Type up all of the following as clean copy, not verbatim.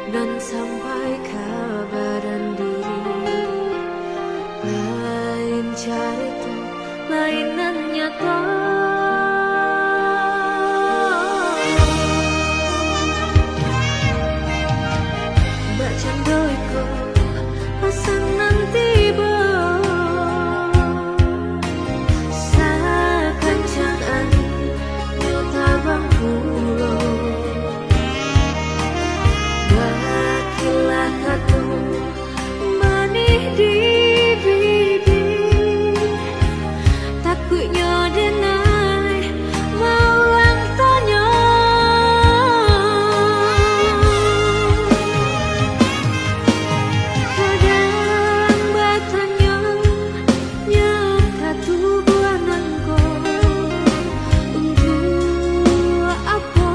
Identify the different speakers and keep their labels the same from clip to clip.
Speaker 1: Dan sampai kabaran diri lain carito lainan nyata. Mbak candoiko pasang nanti bo sakancang angin nyota bangkulo manih di bibir takutnya denai mau lang tanya kadang batanya nyata tubuhananku untuk apa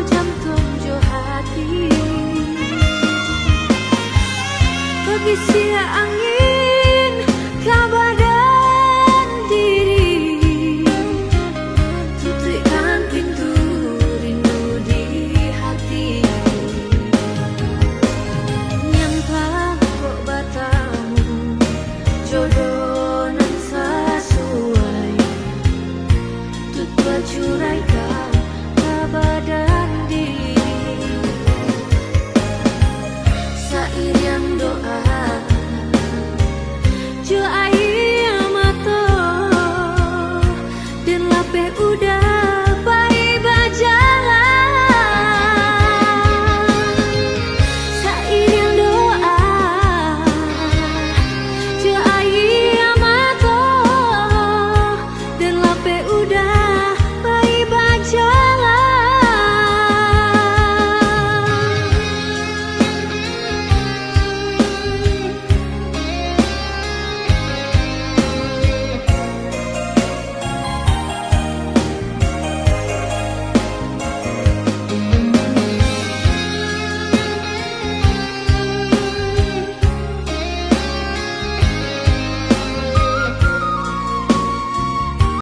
Speaker 1: jam tonjo hati bisi angin kabaran diri tutupkan pintu rindu di hati nyampah kok batamu jodoh nan sesuai tut bercurai